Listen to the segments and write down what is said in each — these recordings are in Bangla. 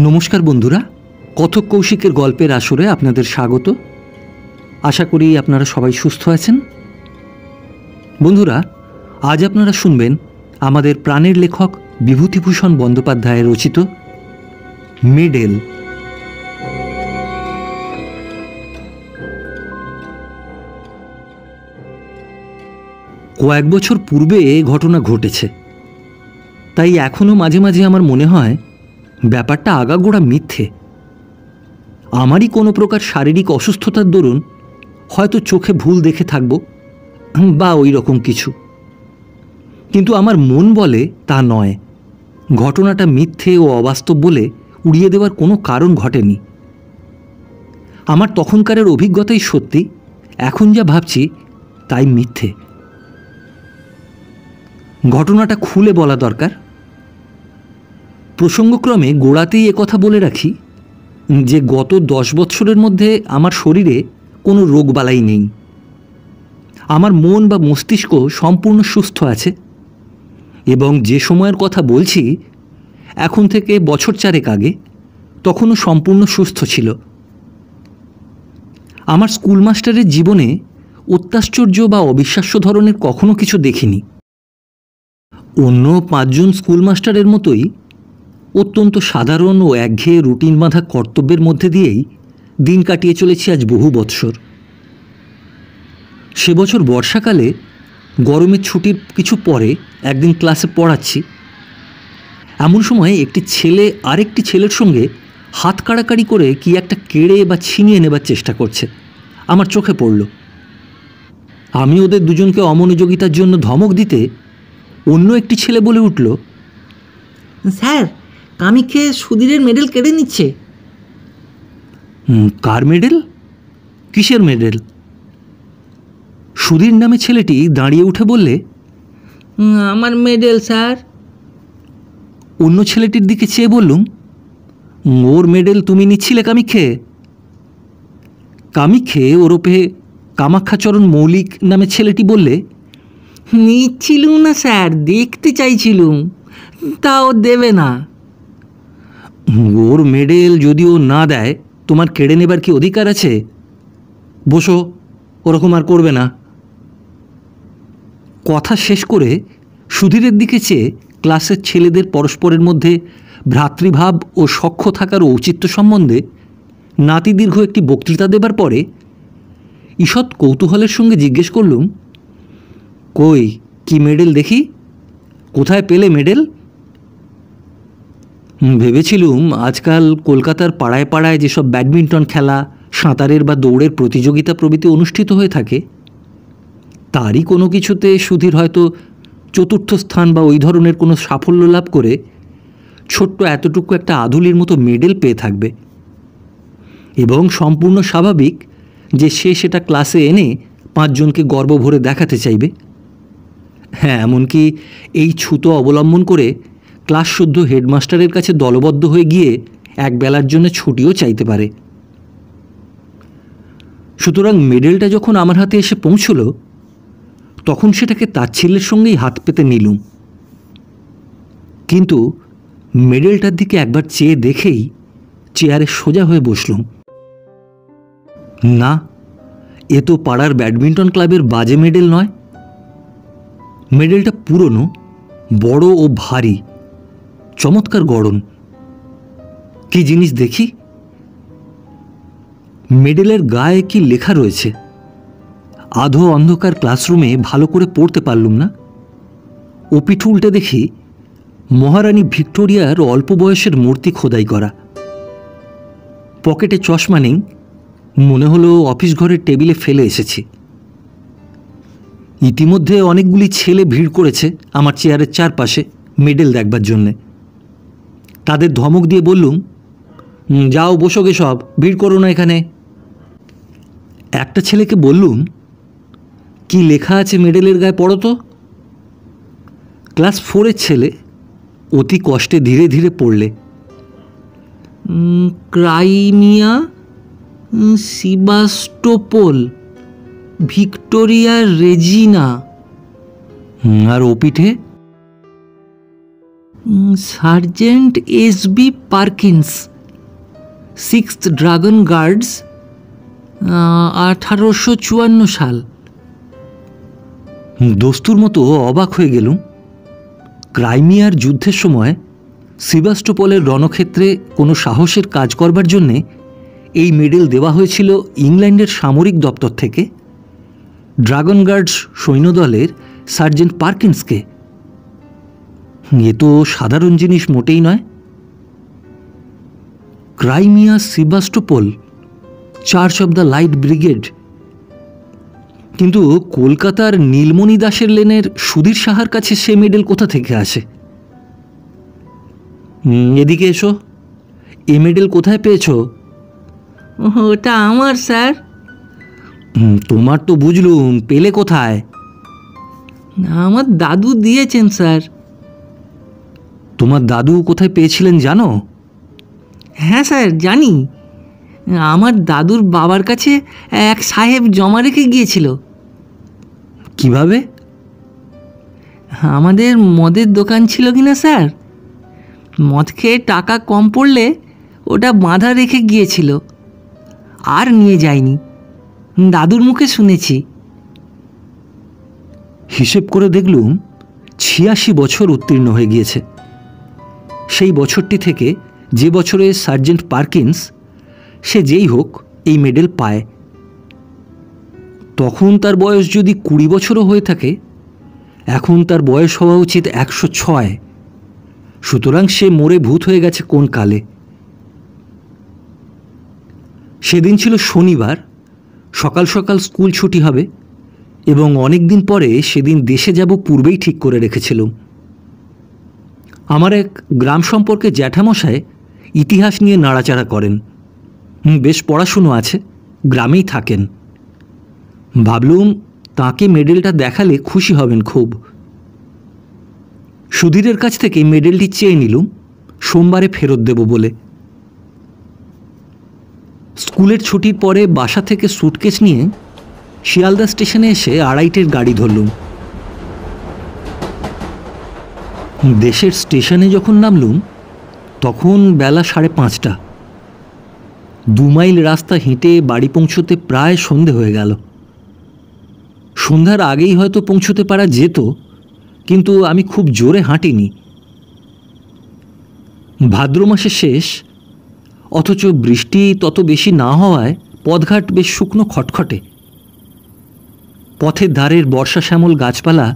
নমস্কার বন্ধুরা, কথক কৌশিকের গল্পের আসরে আপনাদের স্বাগত। আশা করি আপনারা সবাই সুস্থ আছেন। বন্ধুরা, আজ আপনারা শুনবেন আমাদের প্রাণের লেখক বিভূতিভূষণ বন্দ্যোপাধ্যায়ের রচিত মেডেল। কয়েক বছর পূর্বে এ ঘটনা ঘটেছে, তাই এখনও মাঝে মাঝে আমার মনে হয় ব্যাপারটা আগাগোড়া মিথ্যে। আমারই কোনো প্রকার শারীরিক অসুস্থতার দরুন হয়তো চোখে ভুল দেখে থাকব বা ওই রকম কিছু, কিন্তু আমার মন বলে তা নয়। ঘটনাটা মিথ্যে ও অবাস্তব বলে উড়িয়ে দেওয়ার কোনো কারণ ঘটেনি। আমার তখনকারের অভিজ্ঞতাই সত্যি, এখন যা ভাবছি তাই মিথ্যে। ঘটনাটা খুলে বলা দরকার। প্রসঙ্গক্রমে গোড়াতেই একথা বলে রাখি যে গত 10 বৎসরের মধ্যে আমার শরীরে কোনো রোগবালাই নেই। আমার মন বা মস্তিষ্ক সম্পূর্ণ সুস্থ আছে এবং যে সময়ের কথা বলছি এখন থেকে বছর 4 আগে, তখনও সম্পূর্ণ সুস্থ ছিল। আমার স্কুল মাস্টারের জীবনে অত্যাশ্চর্য বা অবিশ্বাস্য ধরনের কখনো কিছু দেখিনি। অন্য 5 জন স্কুল মাস্টারের মতোই অত্যন্ত সাধারণ ও একঘেয়ে রুটিন বাঁধা কর্তব্যের মধ্যে দিয়েই দিন কাটিয়ে চলেছি আজ বহু বৎসর। সে বছর বর্ষাকালে গরমের ছুটির কিছু পরে একদিন ক্লাসে পড়াচ্ছি। এমন সময় একটি ছেলে আরেকটি ছেলের সঙ্গে হাত কাড়াকাড়ি করে কি একটা কেড়ে বা ছিনিয়ে নেবার চেষ্টা করছে। আমার চোখে পড়ল। আমি ওদের দুজনকে অমনোযোগিতার জন্য ধমক দিতে অন্য একটি ছেলে বলে উঠল, স্যার, কামিকে সুধীরের মেডেল কেড়ে নিচ্ছে। কার মেডেল? কিসের মেডেল? সুধীর নামে ছেলেটি দাঁড়িয়ে উঠে বললে, আমার মেডেল স্যার। অন্য ছেলেটির দিকে চেয়ে বললুম, ওর মেডেল তুমি নিচ্ছিলে কামিক্ষে? কামিক্ষে ওরফে কামাক্ষাচরণ মৌলিক নামে ছেলেটি বললে, নিচ্ছিলুম না স্যার, দেখতে চাইছিলুম, তাও দেবে না। ওর মেডেল যদি ও না দেয় তোমার কেড়ে নেবার কি অধিকার আছে? বসো, ওরকম আর করবে না। কথা শেষ করে সুধীরের দিকে চেয়ে ক্লাসের ছেলেদের পরস্পরের মধ্যে ভ্রাতৃভাব ও সখ্য থাকার ঔচিত্য সম্বন্ধে নাতিদীর্ঘ একটি বক্তৃতা দেবার পরে ঈষৎ কৌতূহলের সঙ্গে জিজ্ঞেস করলুম, কই, কি মেডেল দেখি? কোথায় পেলে মেডেল? ভেবেছিলুম আজকাল কলকাতার পাড়ায় পাড়ায় যেসব ব্যাডমিন্টন খেলা, সাঁতারের বা দৌড়ের প্রতিযোগিতা প্রভৃতি অনুষ্ঠিত হয়ে থাকে, তারই কোনো কিছুতে সুধীর হয়তো 4র্থ স্থান বা ওই ধরনের কোনো সাফল্য লাভ করে ছোট্ট এতটুকু একটা আধুলির মতো মেডেল পেয়ে থাকবে এবং সম্পূর্ণ স্বাভাবিক যে সে সেটা ক্লাসে এনে 5 জনকে গর্ব ভরে দেখাতে চাইবে। হ্যাঁ, এমনকি এই ছুতো অবলম্বন করে ক্লাস শুদ্ধ হেডমাস্টারের কাছে দলবদ্ধ হয়ে গিয়ে এক বেলার জন্য ছুটিও চাইতে পারে। সুতরাং মেডেলটা যখন আমার হাতে এসে পৌঁছল তখন সেটাকে তাচ্ছিল্যের সঙ্গেই হাত পেতে নিলুম, কিন্তু মেডেলটার দিকে একবার চেয়ে দেখেই চেয়ারে সোজা হয়ে বসলুম। না, এ তো পাড়ার ব্যাডমিন্টন ক্লাবের বাজে মেডেল নয়। মেডেলটা পুরনো, বড় ও ভারী, চমৎকার গড়ন। কি জিনিস দেখি? মেডেলের গায়ে কি লেখা রয়েছে? আধো অন্ধকার ক্লাসরুমে ভালো করে পড়তে পারলুম না। ও পিঠু উল্টে দেখি মহারানী ভিক্টোরিয়ার অল্প বয়সের মূর্তি খোদাই করা। পকেটে চশমা নেই, মনে হলো অফিস ঘরের টেবিলে ফেলে এসেছি। ইতিমধ্যে অনেকগুলি ছেলে ভিড় করেছে আমার চেয়ারের চারপাশে মেডেল দেখবার জন্যে। তাদের ধমক দিয়ে বললুম, যাও বসো গে সব, ভিড় করো না এখানে। একটা ছেলেকে বললুম, কি লেখা আছে মেডেলের গায়ে পড়ো তো। ক্লাস 4-এর ছেলে অতি কষ্টে ধীরে ধীরে পড়লে, ক্রাইমিয়া, সিবাস্টোপোল, ভিক্টোরিয়া রেজিনা। আর ও পিঠে sergeant SB Perkins, 6th dragon guards, 1854 সাল। দস্তুর মতো অবাক হয়ে গেলুম। ক্রাইমিয়ার যুদ্ধের সময় সেভাস্টোপলের রণক্ষেত্রে কোনো সাহসের কাজ করবার জন্যে এই মেডেল দেওয়া হয়েছিল ইংল্যান্ডের সামরিক দপ্তর থেকে ড্রাগন গার্ডস সৈন্যদলের সার্জেন্ট পার্কিন্সকে। এ তো সাধারণ জিনিস মোটেই নয়। Crimea Sevastopol, church of the light brigade. কিন্তু কলকাতার নীলমণি দাসের লেনের সুধীর সাহার কাছে সে মেডেল কোথা থেকে আসে? এদিকে এসো, এ মেডেল কোথায় পেয়েছো? ওটা আমার স্যার। তোমার তো বুঝলুম, পেলে কোথায়? আমার দাদু দিয়েছেন স্যার। তোমার দাদু কোথায় পেয়েছিলেন জানো? হ্যাঁ স্যার জানি। আমার দাদুর বাবার কাছে এক সাহেব জমা রেখে গিয়েছিল। কিভাবে? আমাদের মদের দোকান ছিল কি না স্যার, মদ খেয়ে টাকা কম পড়লে ওটা বাঁধা রেখে গিয়েছিল, আর নিয়ে যায়নি। দাদুর মুখে শুনেছি। হিসেব করে দেখলুম 86 বছর উত্তীর্ণ হয়ে গিয়েছে। সেই বছরটি থেকে যে বছরে সার্জেন্ট পার্কিন্স, সে যেই হোক, এই মেডেল পায়, তখন তার বয়স যদি 20 বছরও হয়ে থাকে, এখন তার বয়স হওয়া উচিত 106। সুতরাং সে মরে ভূত হয়ে গেছে কোন কালে। সেদিন ছিল শনিবার, সকাল সকাল স্কুল ছুটি হবে এবং অনেক দিন পরে সেদিন দেশে যাব পূর্বেই ঠিক করে রেখেছিলাম। আমার এক গ্রাম সম্পর্কে জ্যাঠামশায় ইতিহাস নিয়ে নাড়াচাড়া করেন, বেশ পড়াশুনো আছে, গ্রামেই থাকেন। ভাবলুম তাকে মেডেলটা দেখালে খুশি হবেন খুব। সুধীরের কাছ থেকে মেডেলটি চেয়ে নিলুম, সোমবারে ফেরত দেব বলে। স্কুলের ছুটির পরে বাসা থেকে স্যুটকেস নিয়ে শিয়ালদা স্টেশনে এসে 2:30-এর গাড়ি ধরলুম। দেশের স্টেশনে যখন নামলুম তখন বেলা 5:30। 2 মাইল রাস্তা হেঁটে বাড়ি পৌঁছতে প্রায় সন্ধে হয়ে গেল। সন্ধ্যার আগেই হয়তো পৌঁছতে পারা যেত, কিন্তু আমি খুব জোরে হাঁটিনি। ভাদ্র মাসের শেষ, অথচ বৃষ্টি তত বেশি না হওয়ায় পথঘাট বেশ শুকনো খটখটে। পথের ধারের বর্ষা শ্যামল গাছপালা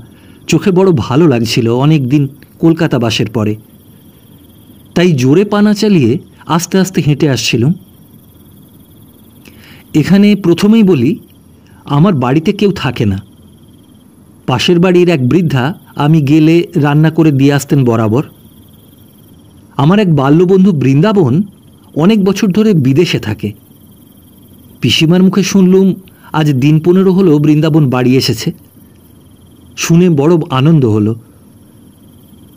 চোখে বড় ভালো লাগছিল অনেক দিন কলকাতা বাসের পরে। তাই জোরে পানা চালিয়ে আস্তে আস্তে হেঁটে আসছিলাম। এখানে প্রথমেই বলি, আমার বাড়িতে কেউ থাকে না। পাশের বাড়ির এক বৃদ্ধা আমি গেলে রান্না করে দিয়ে আসতেন বরাবর। আমার এক বাল্যবন্ধু বৃন্দাবন অনেক বছর ধরে বিদেশে থাকে। পিসিমার মুখে শুনলুম আজ দিন 15 হলো বৃন্দাবন বাড়ি এসেছে। শুনে বড় আনন্দ হলো।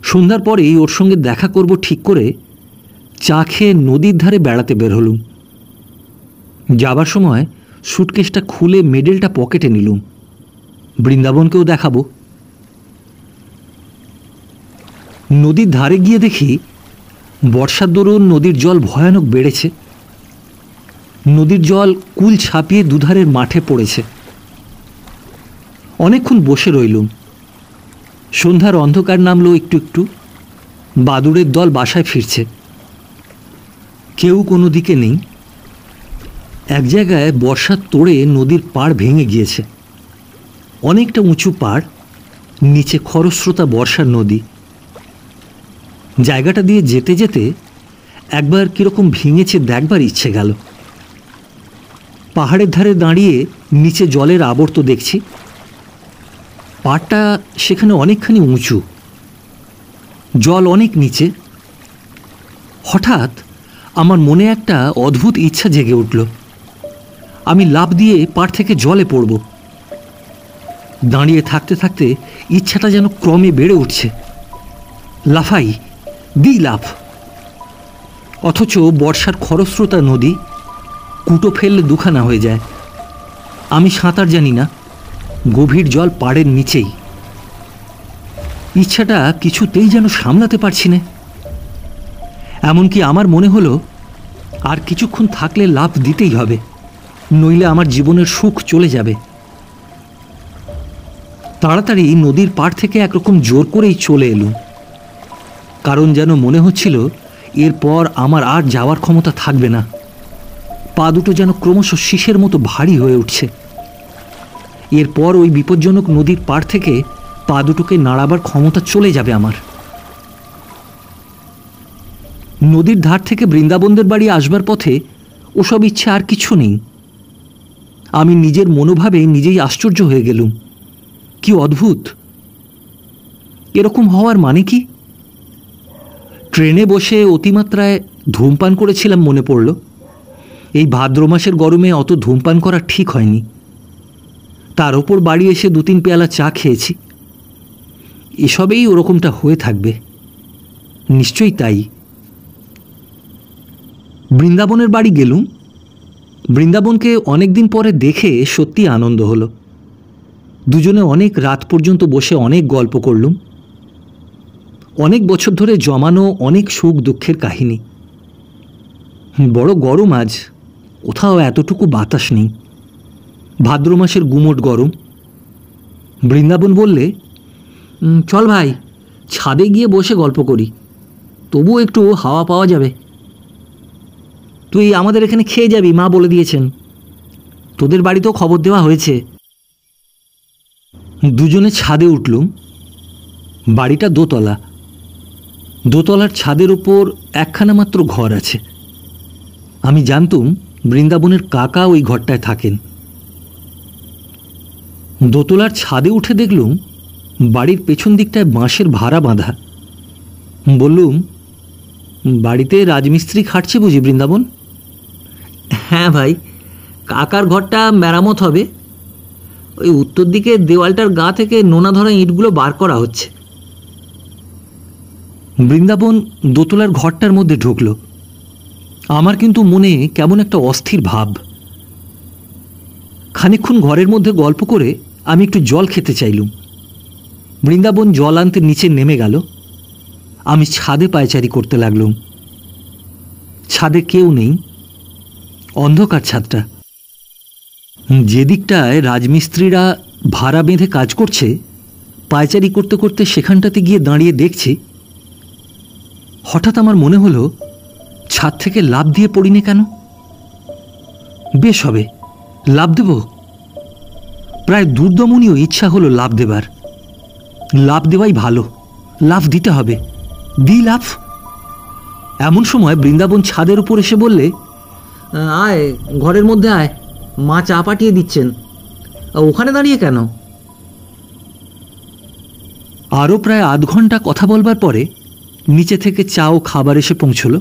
সন্ধ্যার পরেই ওর সঙ্গে দেখা করব ঠিক করে চা খেয়ে নদীর ধারে বেড়াতে বের হলুম। যাবার সময় স্যুটকেসটা খুলে মেডেলটা পকেটে নিলুম, বৃন্দাবনকেও দেখাবো। নদীর ধারে গিয়ে দেখি বর্ষার দরুন নদীর জল ভয়ানক বেড়েছে। নদীর জল কুল ছাপিয়ে দুধারের মাঠে পড়েছে। অনেকক্ষণ বসে রইলুম। সন্ধ্যার অন্ধকার নামলো একটু একটু। বাদুড়ের দল বাসায় ফিরছে, কেউ কোনো দিকে নেই। এক জায়গায় বর্ষার তোড়ে নদীর পাড় ভেঙে গিয়েছে। অনেকটা উঁচু পাড়, নিচে খরস্রোতা বর্ষার নদী। জায়গাটা দিয়ে যেতে যেতে একবার কীরকম ভেঙেছে দেখবার ইচ্ছে গেল। পাহাড়ের ধারে দাঁড়িয়ে নিচে জলের আবর্ত দেখছি। পাড়টা সেখানে অনেকখানি উঁচু, জল অনেক নিচে। হঠাৎ আমার মনে একটা অদ্ভুত ইচ্ছা জেগে উঠল, আমি লাফ দিয়ে পাড় থেকে জলে পড়ব। দাঁড়িয়ে থাকতে থাকতে ইচ্ছাটা যেন ক্রমে বেড়ে উঠছে। লাফাই, দিই লাফ। অথচ বর্ষার খরস্রোতা নদী, কুটো ফেললে দুখানা হয়ে যায়। আমি সাঁতার জানি না, গভীর জল পাড়ের নিচেই। ইচ্ছাটা কিছুতেই যেন সামলাতে পারছি না। এমনকি আমার মনে হলো আর কিছুক্ষণ থাকলে লাফ দিতেই হবে, নইলে আমার জীবনের সুখ চলে যাবে। তাড়াতাড়ি নদীর পাড় থেকে একরকম জোর করেই চলে এলুম, কারণ যেন মনে হচ্ছিল এরপর আমার আর যাওয়ার ক্ষমতা থাকবে না। পা দুটো যেন ক্রমশ শীষের মতো ভারী হয়ে উঠছে। এরপর ওই বিপজ্জনক নদীর পাড় থেকে পা দুটোকে নাড়াবার ক্ষমতা চলে যাবে আমার। নদীর ধার থেকে বৃন্দাবনদের বাড়ি আসবার পথে ওসব ইচ্ছে আর কিছু নেই। আমি নিজের মনোভাবে নিজেই আশ্চর্য হয়ে গেলুম। কি অদ্ভুত! এরকম হওয়ার মানে কি? ট্রেনে বসে অতিমাত্রায় ধূমপান করেছিলাম মনে পড়ল। এই ভাদ্র মাসের গরমে অত ধূমপান করা ঠিক হয়নি। তার ওপর বাড়ি এসে 2-3 পেয়ালা চা খেয়েছি। এসবেই ওরকমটা হয়ে থাকবে, নিশ্চয়ই তাই। বৃন্দাবনের বাড়ি গেলুম। বৃন্দাবনকে অনেকদিন পরে দেখে সত্যি আনন্দ হলো। দুজনে অনেক রাত পর্যন্ত বসে অনেক গল্প করলুম। অনেক বছর ধরে জমানো অনেক সুখ দুঃখের কাহিনী। বড় গরম আজ, কোথাও এতটুকু বাতাস নেই। ভাদ্র মাসের গুমোট গরম। বৃন্দাবন বললে, চল ভাই, ছাদে গিয়ে বসে গল্প করি, তবুও একটু হাওয়া পাওয়া যাবে। তুই আমাদের এখানে খেয়ে যাবি, মা বলে দিয়েছেন। তোদের বাড়িতেও খবর দেওয়া হয়েছে। দুজনে ছাদে উঠলুম। বাড়িটা দোতলা। দোতলার ছাদের ওপর একখানা মাত্র ঘর আছে। আমি জানতুম বৃন্দাবনের কাকা ওই ঘরটায় থাকেন। দোতলার ছাদে উঠে দেখলুম বাড়ির পেছন দিকটায় বাঁশের ভাড়া বাঁধা। বললুম, বাড়িতে রাজমিস্ত্রি খাটছে বুঝি বৃন্দাবন? হ্যাঁ ভাই, কাকার ঘরটা মেরামত হবে। ওই উত্তর দিকে দেওয়ালটার গা থেকে নোনা ধরা ইঁটগুলো বার করা হচ্ছে। বৃন্দাবন দোতলার ঘরটার মধ্যে ঢুকল। আমার কিন্তু মনে কেমন একটা অস্থির ভাব। খানিকক্ষণ ঘরের মধ্যে গল্প করে আমি একটু জল খেতে চাইলুম। বৃন্দাবন জল আনতে নিচে নেমে গেল। আমি ছাদে পায়চারি করতে লাগলুম। ছাদে কেউ নেই, অন্ধকার ছাদটা। যে দিকটায় রাজমিস্ত্রিরা ভাড়া বেঁধে কাজ করছে, পায়চারি করতে করতে সেখানটাতে গিয়ে দাঁড়িয়ে দেখছি। হঠাৎ আমার মনে হলো, ছাদ থেকে লাফ দিয়ে পড়িনি কেন? বেশ হবে, লাফ দেব। প্রায় দুর্দমনীয় ইচ্ছা হলো লাফ দেবার। লাফ দেওয়াই ভালো, লাফ দিতে হবে। দি লাফ। এমন সময় বৃন্দাবন ছাদের উপর এসে বললে, আয় ঘরের মধ্যে আয়, মা চা পাঠিয়ে দিচ্ছেন। ওখানে দাঁড়িয়ে কেন? আরও প্রায় আধ ঘন্টা কথা বলবার পরে নিচে থেকে চা ও খাবার এসে পৌঁছল।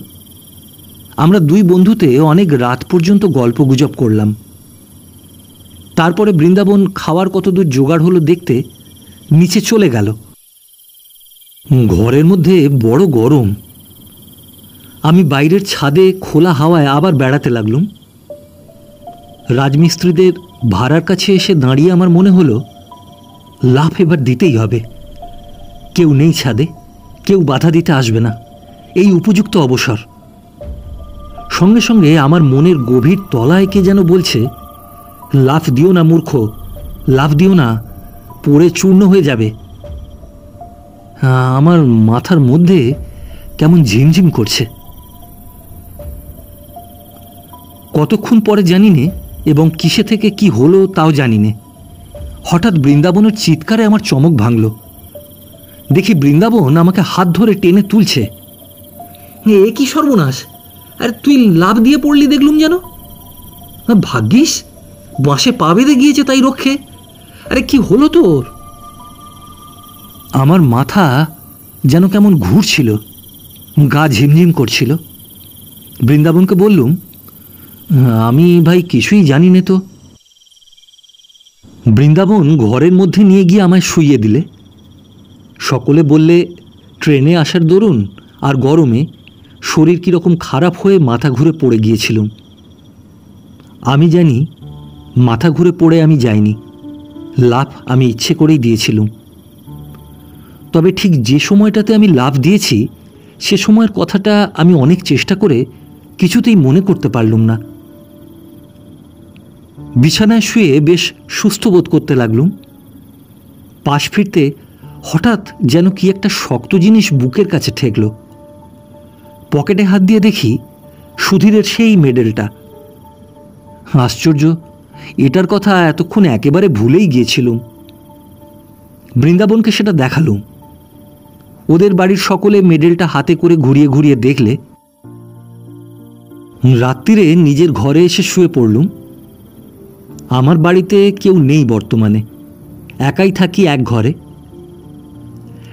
আমরা দুই বন্ধুতে অনেক রাত পর্যন্ত গল্প গুজব করলাম। তারপরে বৃন্দাবন খাওয়ার কতদূর জোগাড় হলো দেখতে নিচে চলে গেল। ঘরের মধ্যে বড় গরম। আমি বাইরের ছাদে খোলা হাওয়ায় আবার বেড়াতে লাগলুম। রাজমিস্ত্রিদের ভাড়ার কাছে এসে দাঁড়িয়ে আমার মনে হলো, লাফ এবার দিতেই হবে। কেউ নেই ছাদে, কেউ বাধা দিতে আসবে না, এই উপযুক্ত অবসর। সঙ্গে সঙ্গে আমার মনের গভীর তলায় কে যেন বলছে, লাফ দিও না মূর্খ, লাফ দিও না, পড়ে চূর্ণ হয়ে যাবে। আমার মাথার মধ্যে কেমন ঝিমঝিম করছে। কতক্ষণ পরে জানি নে, এবং কিসে থেকে কি হলো তাও জানি নে। হঠাৎ বৃন্দাবনের চিৎকারে আমার চমক ভাঙল। দেখি বৃন্দাবন আমাকে হাত ধরে টেনে তুলছে। এ কি সর্বনাশ! আরে তুই লাফ দিয়ে পড়লি দেখলুম যেন। ভাগ্যিস বাঁশে পা বেঁধে গিয়েছে, তাই রক্ষে। আরে কি হলো তোর? আমার মাথা যেন কেমন ঘুরছিল, গা ঝিমঝিম করছিল। বৃন্দাবনকে বললুম, আমি ভাই কিছুই জানি নে তো। বৃন্দাবন ঘরের মধ্যে নিয়ে গিয়ে আমায় শুইয়ে দিলে। সকলে বললে, ট্রেনে আসার দরুন আর গরমে শরীর কীরকম খারাপ হয়ে মাথা ঘুরে পড়ে গিয়েছিলুম। আমি জানি মাথা ঘুরে পড়ে আমি যাইনি, লাফ আমি ইচ্ছে করেই দিয়েছিলুম। তবে ঠিক যে সময়টাতে আমি লাফ দিয়েছি সে সময়ের কথাটা আমি অনেক চেষ্টা করে কিছুতেই মনে করতে পারলুম না। বিছানায় শুয়ে বেশ সুস্থ বোধ করতে লাগলুম। পাশ ফিরতে হঠাৎ যেন কি একটা শক্ত জিনিস বুকের কাছে ঠেকল। পকেটে হাত দিয়ে দেখি সুধীরের সেই মেডেলটা। আশ্চর্য, এটার কথা এতক্ষণ একেবারে ভুলেই গিয়েছিলুম। বৃন্দাবনকে সেটা দেখালুম। ওদের বাড়ির সকলে মেডেলটা হাতে করে ঘুরিয়ে ঘুরিয়ে দেখলে। রাত্রিরে নিজের ঘরে এসে শুয়ে পড়লুম। আমার বাড়িতে কেউ নেই বর্তমানে, একাই থাকি এক ঘরে।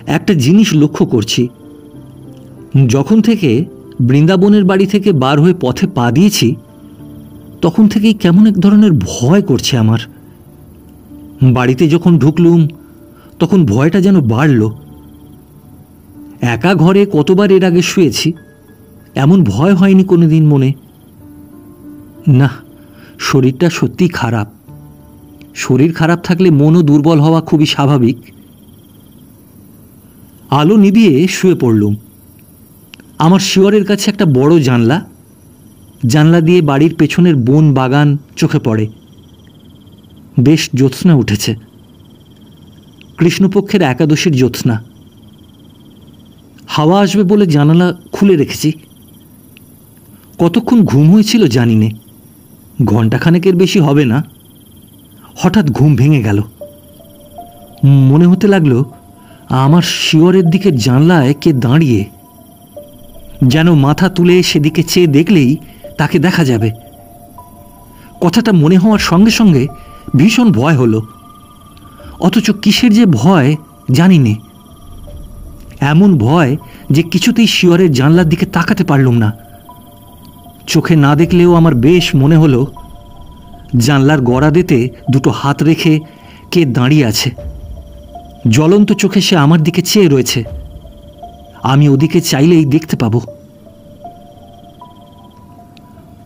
একটা জিনিস লক্ষ্য করছি, যখন থেকে বৃন্দাবনের বাড়ি থেকে বার হয়ে পথে পা দিয়েছি তখন থেকেই কেমন এক ধরনের ভয় করছে আমার। বাড়িতে যখন ঢুকলুম তখন ভয়টা যেন বাড়ল। একা ঘরে কতবার এর আগে শুয়েছি, এমন ভয় হয়নি কোনোদিন মনে। না, শরীরটা সত্যিই খারাপ। শরীর খারাপ থাকলে মনও দুর্বল হওয়া খুবই স্বাভাবিক। আলো নিভিয়ে শুয়ে পড়লুম। আমার শিয়রের কাছে একটা বড় জানলা, জানলা দিয়ে বাড়ির পেছনের বন বাগান চোখে পড়ে। বেশ জ্যোৎস্না উঠেছে, কৃষ্ণপক্ষের একাদশীর জ্যোৎস্না। হাওয়া আসবে বলে জানালা খুলে রেখেছি। কতক্ষণ ঘুম হয়েছিল জানি নে, ঘণ্টাখানেকের বেশি হবে না। হঠাৎ ঘুম ভেঙে গেল। মনে হতে লাগলো আমার শিয়রের দিকে জানলায় কে দাঁড়িয়ে, যেন মাথা তুলে সেদিকে চেয়ে দেখলেই তাকে দেখা যাবে। কথাটা মনে হওয়ার সঙ্গে সঙ্গে ভীষণ ভয় হলো, অথচ কিসের যে ভয় জানি নে। এমন ভয় যে কিছুতেই শিয়রের জানলার দিকে তাকাতে পারলুম না। চোখে না দেখলেও আমার বেশ মনে হলো জানলার গড়াদেতে দুটো হাত রেখে কে দাঁড়িয়ে আছে। জ্বলন্ত চোখে সে আমার দিকে চেয়ে রয়েছে। আমি ওদিকে চাইলেই দেখতে পাব।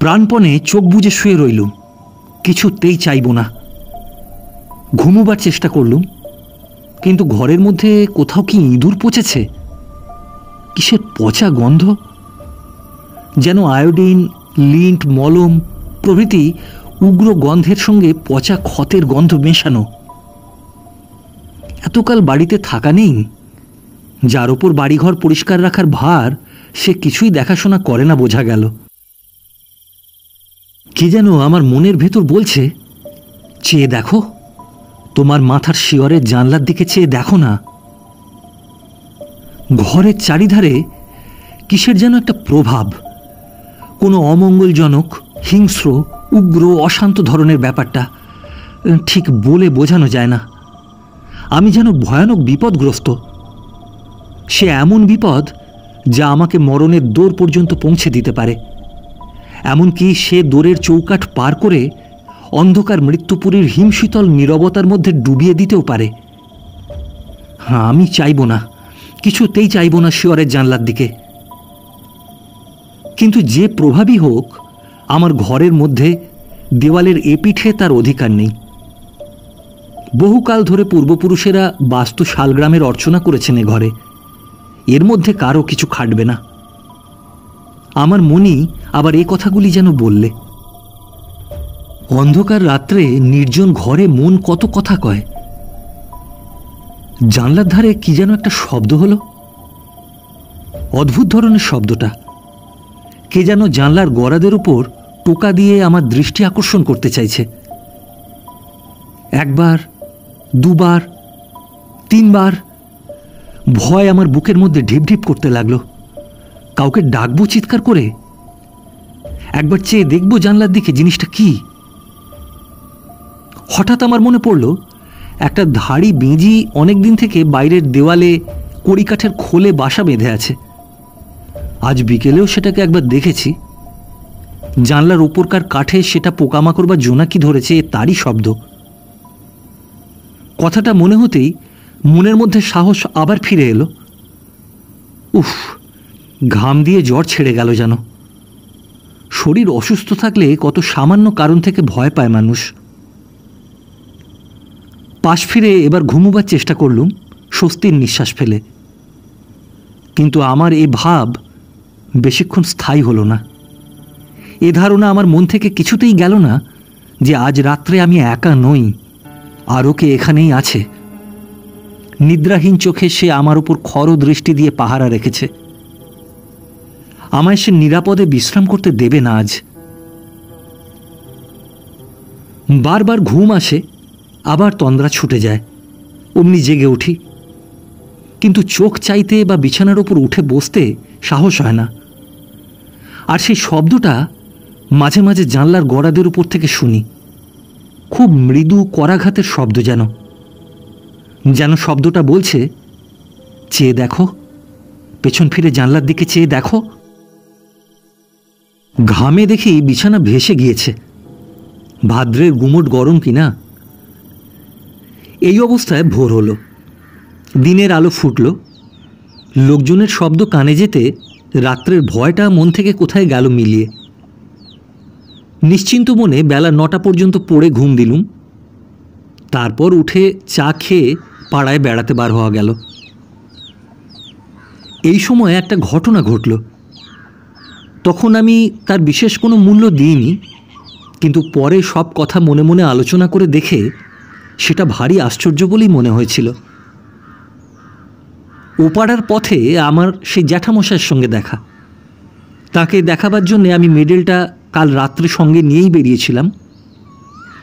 প্রাণপণে চোখ বুজে শুয়ে রইলুম, কিছুতেই চাইব না। ঘুমোবার চেষ্টা করলুম, কিন্তু ঘরের মধ্যে কোথাও কি ইঁদুর পচেছে? কিসের পচা গন্ধ, যেন আয়োডিন, লিন্ট, মলম প্রভৃতি উগ্র গন্ধের সঙ্গে পচা ক্ষতের গন্ধ মেশানো। এতকাল বাড়িতে থাকা নেই, যার ওপর বাড়িঘর পরিষ্কার রাখার ভার সে কিছুই দেখাশোনা করে না বোঝা গেল। কি যেন আমার মনের ভেতর বলছে, চেয়ে দেখো, তোমার মাথার শিয়রের জানলার দিকে চেয়ে দেখো না। ঘরের চারিধারে কিসের যেন একটা প্রভাব, কোনো অমঙ্গলজনক, হিংস্র, উগ্র, অশান্ত ধরনের ব্যাপারটা ঠিক বলে বোঝানো যায় না। আমি যেন ভয়ানক বিপদগ্রস্ত। সে এমন বিপদ যা আমাকে মরণের দোর পর্যন্ত পৌঁছে দিতে পারে। এমনকি সে দোরের চৌকাঠ পার করে অন্ধকার মৃত্যুপুরীর হিমশীতল নীরবতার মধ্যে ডুবিয়ে দিতেও পারে। হ্যাঁ, আমি চাইব না, কিছুতেই চাইব না শিয়রের জানলার দিকে। কিন্তু যে প্রভাবই হোক, আমার ঘরের মধ্যে দেওয়ালের এপিঠে তার অধিকার নেই। বহুকাল ধরে পূর্বপুরুষেরা বাস্তু শালগ্রামের অর্চনা করেছেন এ ঘরে, এর মধ্যে কারও কিছু খাটবে না। আমার মনই আবার এই কথাগুলি যেন বললে। অন্ধকার রাত্রে নির্জন ঘরে মন কত কথা কয়। জানলার ধারে কি যেন একটা শব্দ হলো, অদ্ভুত ধরনের শব্দটা। কে যেন জানলার গড়াদের উপর টোকা দিয়ে আমার দৃষ্টি আকর্ষণ করতে চাইছে। একবার, দুবার, তিনবার ভয় আমার বুকের মধ্যে ঢিপ ঢিপ করতে লাগলো। কাউকে ডাকবো চিৎকার করে? একবার চেয়ে দেখবো জানলার দিকে জিনিসটা কি? হঠাৎ আমার মনে পড়ল, একটা ধাড়ি বেঁজি অনেকদিন থেকে বাইরের দেওয়ালে কড়িকাঠের খোলে বাসা বেঁধে আছে। আজ বিকেলেও সেটাকে একবার দেখেছি। জানলার উপরকার কাঠে সেটা পোকামাকড় বা জোনাকি ধরেছে, তারই শব্দ। কথাটা মনে হতেই মনের মধ্যে সাহস আবার ফিরে এলো। উফ, ঘাম দিয়ে জ্বর ছেড়ে গেল যেন। শরীর অসুস্থ থাকলে কত সামান্য কারণ থেকে ভয় পায় মানুষ। পাশ ফিরে এবার ঘুমোবার চেষ্টা করলুম, স্বস্তির নিঃশ্বাস ফেলে। কিন্তু আমার এ ভাব বেশিক্ষণ স্থায়ী হলো না। এ ধারণা আমার মন থেকে কিছুতেই গেল না যে আজ রাত্রে আমি একা নই, আরও কে এখানেই আছে। নিদ্রাহীন চোখে সে আমার উপর খর দৃষ্টি দিয়ে পাহারা রেখেছে। আমায় সে নিরাপদে বিশ্রাম করতে দেবে না আজ। বারবার ঘুম আসে, আবার তন্দ্রা ছুটে যায়, অমনি জেগে উঠি। কিন্তু চোখ চাইতে বা বিছানার উপর উঠে বসতে সাহস হয় না। আর সেই শব্দটা মাঝে মাঝে জানলার গড়াদের উপর থেকে শুনি, খুব মৃদু করাঘাতের শব্দ, যেন শব্দটা বলছে, চেয়ে দেখো, পেছন ফিরে জানলার দিকে চেয়ে দেখো। ঘামে দেখি বিছানা ভেসে গিয়েছে। ভাদ্রের গুমোট গরম কিনা। এই অবস্থায় ভোর হলো, দিনের আলো ফুটল। লোকজনের শব্দ কানে যেতে রাত্রের ভয়টা মন থেকে কোথায় গেল মিলিয়ে। নিশ্চিন্ত মনে বেলা 9টা পর্যন্ত পড়ে ঘুম দিলুম। তারপর উঠে চা খেয়ে পাড়ায় বেড়াতে বার হওয়া গেল। এই সময় একটা ঘটনা ঘটল। তখন আমি তার বিশেষ কোনো মূল্য দিইনি, কিন্তু পরে সব কথা মনে মনে আলোচনা করে দেখে সেটা ভারী আশ্চর্য বলেই মনে হয়েছিল। ওপাড়ার পথে আমার সেই জ্যাঠামশাইয়ের সঙ্গে দেখা। তাকে দেখাবার জন্যে আমি মেডেলটা কাল রাত্রে সঙ্গে নিয়েই বেরিয়েছিলাম,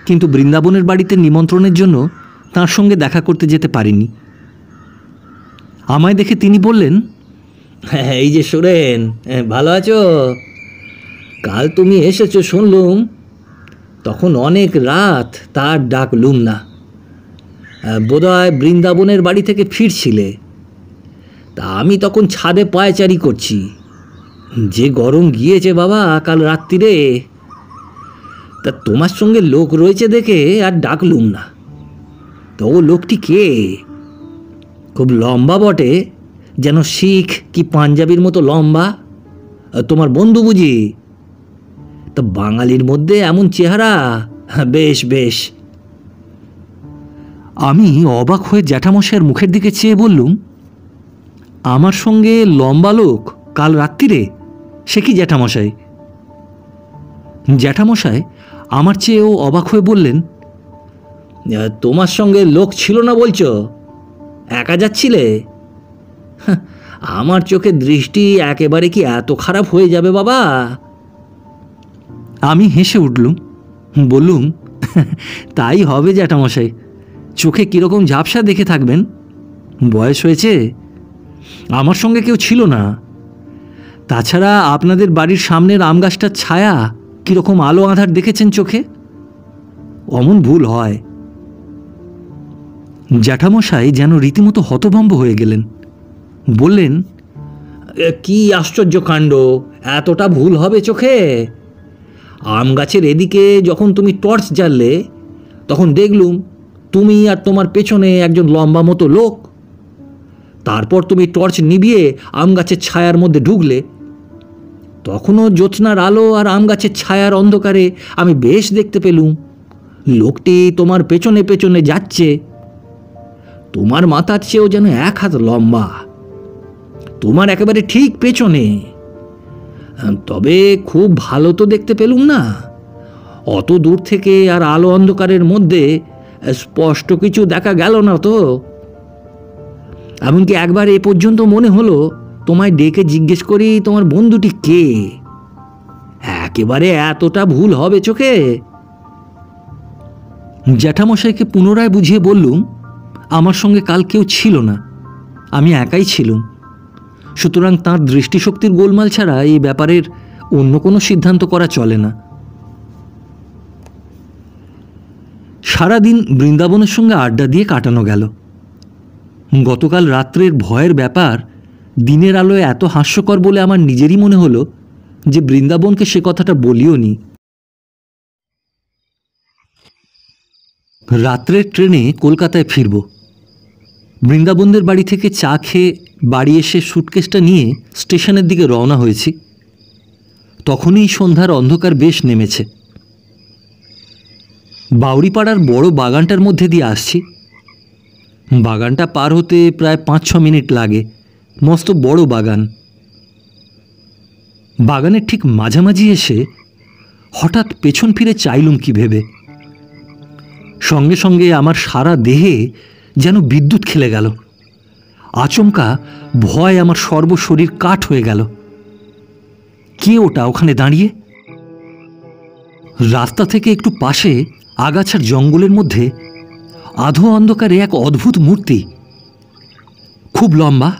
কিন্তু বৃন্দাবনের বাড়িতে নিমন্ত্রণের জন্য তার সঙ্গে দেখা করতে যেতে পারিনি। আমায় দেখে তিনি বললেন, এই যে সুরেন, ভালো আছো? কাল তুমি এসেছো শুনলুম, তখন অনেক রাত, তার ডাকলুম না। বোধহয় বৃন্দাবনের বাড়ি থেকে ফিরছিলে। তা আমি তখন ছাদে পায়চারি করছি। যে গরম গিয়েছে বাবা কাল রাত্রিরে। তা তোমার সঙ্গে লোক রয়েছে দেখে আর ডাকলুম না। তো ও লোকটি কে? খুব লম্বা বটে, যেন শিখ কি পাঞ্জাবির মতো লম্বা। তোমার বন্ধু বুঝি? তা বাঙালির মধ্যে এমন চেহারা, বেশ বেশ। আমি অবাক হয়ে জ্যাঠামশাইয়ের মুখের দিকে চেয়ে বললুম, আমার সঙ্গে লম্বা লোক কাল রাত্রিরে? সে কি জ্যাঠামশাই? জ্যাঠামশাই আমার চেয়েও অবাক হয়ে বললেন, তোমার সঙ্গে লোক ছিল না বলছো? একা যাচ্ছিলে? আমার চোখের দৃষ্টি একেবারে কি এত খারাপ হয়ে যাবে বাবা? আমি হেসে উঠলুম, বললুম, তাই হবে জ্যাঠামশাই। চোখে কীরকম ঝাপসা দেখে থাকবেন, বয়স হয়েছে। আমার সঙ্গে কেউ ছিল না। তাছাড়া আপনাদের বাড়ির সামনের আম গাছটার ছায়া কীরকম আলো আঁধার দেখেছেন চোখে, অমন ভুল হয়। জ্যাঠামশাই যেন রীতিমতো হতভম্ব হয়ে গেলেন। বললেন, কি আশ্চর্য কাণ্ড, এতটা ভুল হবে চোখে? আম গাছের এদিকে যখন তুমি টর্চ জ্বাললে, তখন দেখলুম তুমি আর তোমার পেছনে একজন লম্বা মতো লোক। তারপর তুমি টর্চ নিভিয়ে আম গাছের ছায়ার মধ্যে ঢুকলে। তখনও জ্যোৎস্নার আলো আর আম গাছের ছায়ার অন্ধকারে আমি বেশ দেখতে পেলুম লোকটি তোমার পেছনে পেছনে যাচ্ছে। তোমার মাথার চেয়েও যেন 1 হাত লম্বা, তোমার একেবারে ঠিক পেছনে। তবে খুব ভালো তো দেখতে পেলুম না। অত দূর থেকে আর আলো অন্ধকারের মধ্যে স্পষ্ট কিছু দেখা গেল না তো। এমনকি একবার এ পর্যন্ত মনে হলো তোমায় ডেকে জিজ্ঞেস করি তোমার বন্ধুটি কে। একেবারে এতটা ভুল হবে চোখে? জ্যাঠামশাইকে পুনরায় বুঝিয়ে বললুম, আমার সঙ্গে কাল কেউ ছিল না, আমি একাই ছিলুম। সুতরাং তাঁর দৃষ্টিশক্তির গোলমাল ছাড়া এই ব্যাপারের অন্য কোনো সিদ্ধান্ত করা চলে না। সারাদিন বৃন্দাবনের সঙ্গে আড্ডা দিয়ে কাটানো গেল। গতকাল রাত্রের ভয়ের ব্যাপার দিনের আলোয় এত হাস্যকর বলে আমার নিজেরই মনে হলো যে বৃন্দাবনকে সে কথাটা বলিও নি। রাত্রের ট্রেনে কলকাতায় ফিরব। বৃন্দাবনদের বাড়ি থেকে চা খেয়ে বাড়ি এসে সুটকেসটা নিয়ে স্টেশনের দিকে রওনা হয়েছি। তখনই সন্ধ্যার অন্ধকার বেশ নেমেছে। বাউরিপাড়ার বড় বাগানটার মধ্যে দিয়ে আসছি। বাগানটা পার হতে প্রায় 5-6 মিনিট লাগে। মস্ত বড় বাগান। বাগানের ঠিক মাঝামাঝি এসে হঠাৎ পেছন ফিরে চাইলুম কি ভেবে। সঙ্গে সঙ্গে আমার সারা দেহে যেন বিদ্যুৎ খেলে গেল। আচমকা ভয় আমার সর্বশরীর কাঠ হয়ে গেল। কে ওটা ওখানে দাঁড়িয়ে? রাস্তা থেকে একটু পাশে আগাছার জঙ্গলের মধ্যে আধো অন্ধকারে এক অদ্ভুত মূর্তি, খুব লম্বা।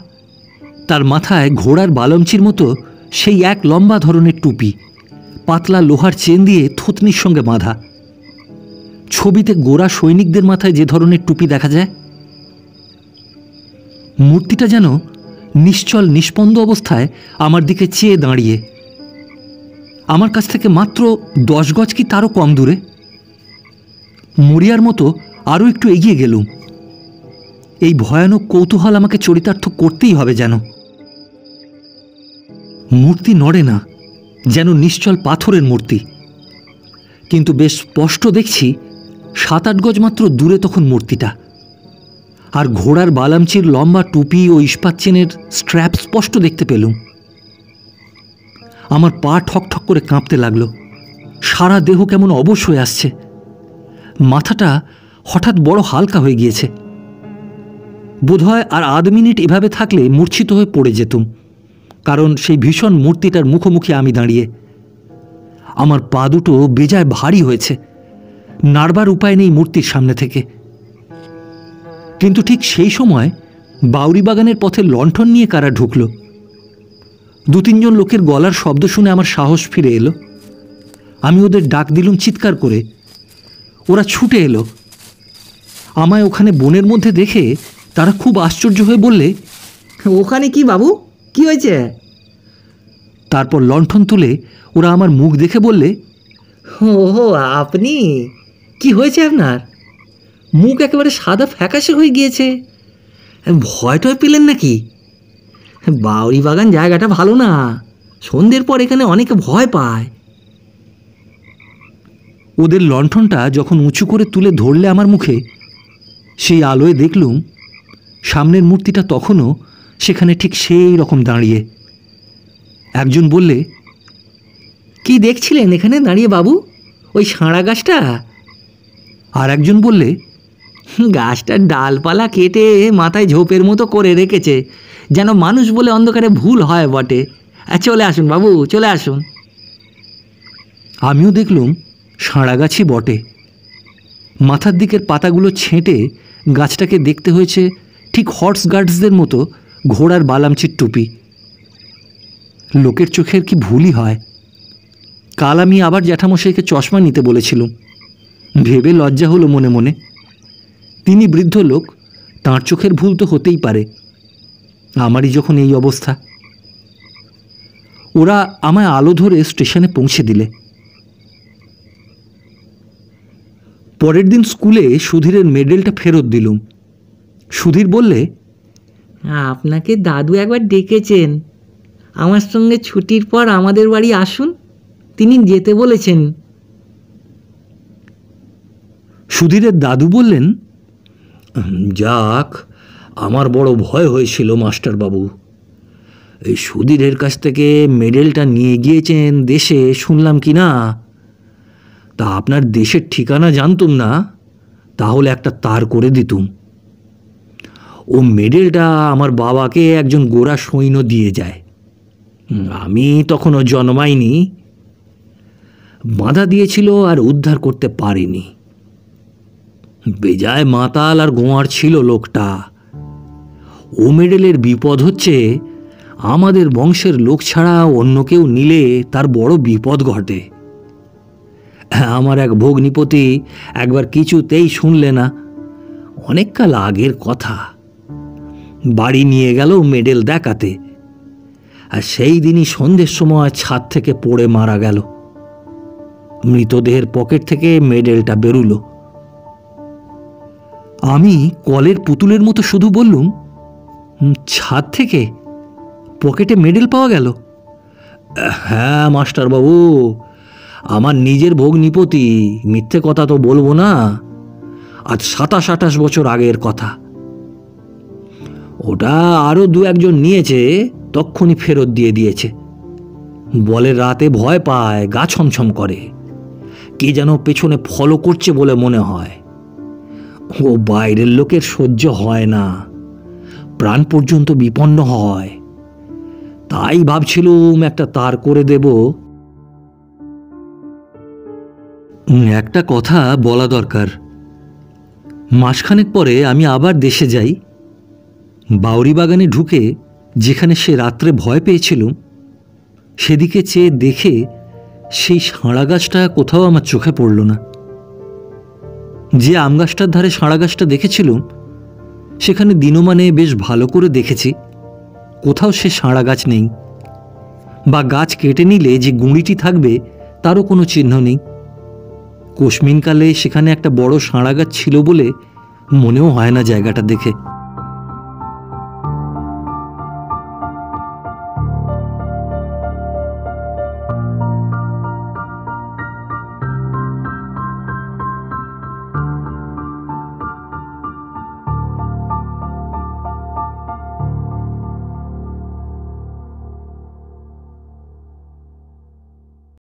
তার মাথায় ঘোড়ার বালমচির মতো সেই এক লম্বা ধরনের টুপি, পাতলা লোহার চেন দিয়ে থুতনির সঙ্গে বাঁধা। ছবিতে গোরা সৈনিকদের মাথায় যে ধরনের টুপি দেখা যায়। মূর্তিটা যেন নিশ্চল নিষ্পন্দ অবস্থায় আমার দিকে চেয়ে দাঁড়িয়ে। আমার কাছ থেকে মাত্র 10 গজ কি তারও কম দূরে। মরিয়ার মতো আরও একটু এগিয়ে গেলুম। এই ভয়ানক কৌতূহল আমাকে চরিতার্থ করতেই হবে যেন। মূর্তি নড়ে না, যেন নিশ্চল পাথরের মূর্তি। কিন্তু বেশ স্পষ্ট দেখছি 7-8 গজ মাত্র দূরে তখন মূর্তিটা। আর ঘোড়ার বালামচির লম্বা টুপি ও ইস্পাত চেনের স্ট্র্যাপ স্পষ্ট দেখতে পেলুম। আমার পা ঠকঠক করে কাঁপতে লাগলো। সারা দেহ কেমন অবশ হয়ে আসছে। মাথাটা হঠাৎ বড় হালকা হয়ে গিয়েছে। বোধহয় আর আধ মিনিট এভাবে থাকলে মূর্ছিত হয়ে পড়ে যেতুম, কারণ সেই ভীষণ মূর্তিটার মুখোমুখি আমি দাঁড়িয়ে। আমার পা দুটো বেজায় ভারী হয়েছে, নাড়বার উপায় নেই মূর্তির সামনে থেকে। কিন্তু ঠিক সেই সময় বাউরি বাগানের পথে লণ্ঠন নিয়ে কারা ঢুকল। 2-3 জন লোকের গলার শব্দ শুনে আমার সাহস ফিরে এলো। আমি ওদের ডাক দিলুম চিৎকার করে। ওরা ছুটে এলো। আমায় ওখানে বনের মধ্যে দেখে তারা খুব আশ্চর্য হয়ে বললে, ওখানে কি বাবু, কি হয়েছে? তারপর লণ্ঠন তুলে ওরা আমার মুখ দেখে বললে, ও আপনি, কি হয়েছে আপনার? মুখ একেবারে সাদা ফ্যাকাশে হয়ে গিয়েছে। ভয় টয় পেলেন নাকি? বাউরি বাগান জায়গাটা ভালো না, সন্ধ্যের পর এখানে অনেকে ভয় পায়। ওদের লণ্ঠনটা যখন উঁচু করে তুলে ধরলে আমার মুখে, সেই আলোয় দেখলুম সামনের মূর্তিটা তখনও সেখানে ঠিক সেই রকম দাঁড়িয়ে। একজন বললে, কি দেখছিলেন এখানে দাঁড়িয়ে বাবু? ওই সাঁড়া গাছটা? আর একজন বললে, গাছটার ডালপালা কেটে মাথায় ঝোপের মতো করে রেখেছে, যেন মানুষ বলে অন্ধকারে ভুল হয় বটে। চলে আসুন বাবু, চলে আসুন। আমিও দেখলুম সাঁড়াগাছই বটে। মাথার দিকের পাতাগুলো ছেঁটে গাছটাকে দেখতে হয়েছে ঠিক হর্স গার্ডসদের মতো ঘোড়ার বালামচির টুপি। লোকের চোখের কি ভুলই হয়। কাল আমি আবার জ্যাঠামশাইকে চশমা নিতে বলেছিলুম। ভেবে লজ্জা হলো মনে মনে। তিনি বৃদ্ধ লোক, তাঁর চোখের ভুল তো হতেই পারে। আমারই যখন এই অবস্থা। ওরা আমায় আলো ধরে স্টেশনে পৌঁছে দিলে। পরের দিন স্কুলে সুধীরের মেডেলটা ফেরত দিলুম। সুধীর বললে, আপনাকে দাদু একবার ডেকেছেন, আমার সঙ্গে ছুটির পর আমাদের বাড়ি আসুন, তিনি যেতে বলেছেন। সুধীরের দাদু বললেন, যাক, আমার বড় ভয় হয়েছিল মাস্টারবাবু। এই সুধীরের কাছ থেকে মেডেলটা নিয়ে গিয়েছেন দেশে শুনলাম কি না। তা আপনার দেশের ঠিকানা জানতুম না, তাহলে একটা তার করে দিতুম। ও মেডেলটা আমার বাবাকে একজন গোরা সৈন্য দিয়ে যায়। আমি তখনও জন্মাইনি। বাঁধা দিয়েছিল আর উদ্ধার করতে পারিনি। বেজায় মাতাল আর গোয়ার ছিল লোকটা। ও মেডেলের বিপদ হচ্ছে, আমাদের বংশের লোক ছাড়া অন্য কেউ নিলে তার বড় বিপদ ঘটে। আমার এক ভগ্নিপতি একবার কিছুতেই শুনলে না। অনেক কাল আগের কথা। বাড়ি নিয়ে গেল মেডেল দেখাতে, আর সেই দিনই সন্ধ্যের সময় ছাদ থেকে পড়ে মারা গেল। মৃতদেহের পকেট থেকে মেডেলটা বেরুলো। আমি কলের পুতুলের মতো শুধু বললুম, ছাদ থেকে পকেটে মেডেল পাওয়া গেল? হ্যাঁ মাস্টারবাবু, আমার নিজের ভগ্নিপতি, মিথ্যে কথা তো বলবো না। আজ 27-28 বছর আগের কথা। ওটা আরও দু একজন নিয়েছে, তক্ষুনি ফেরত দিয়ে দিয়েছে। বলে রাতে ভয় পায়, গা ছমছম করে, কে যেন পেছনে ফলো করছে বলে মনে হয়। ও বাইরের লোকের সহ্য হয় না, প্রাণ পর্যন্ত বিপন্ন হয়। তাই ভাবছিলুম একটা তার করে দেব। একটা কথা বলা দরকার। মাসখানেক পরে আমি আবার দেশে যাই। বাউরি বাগানে ঢুকে যেখানে সে রাত্রে ভয় পেয়েছিলুম, সেদিকে চেয়ে দেখে সেই সাঁড়া গাছটা কোথাও আমার চোখে পড়ল না। যে আম গাছটার ধারে সাঁড়া গাছটা দেখেছিলুম, সেখানে দিনমানে বেশ ভালো করে দেখেছি, কোথাও সে সাঁড়া গাছ নেই, বা গাছ কেটে নিলে যে গুঁড়িটি থাকবে তারও কোনো চিহ্ন নেই। কোশমিনকালে সেখানে একটা বড় সাঁড়া গাছ ছিল বলে মনেও হয় না জায়গাটা দেখে।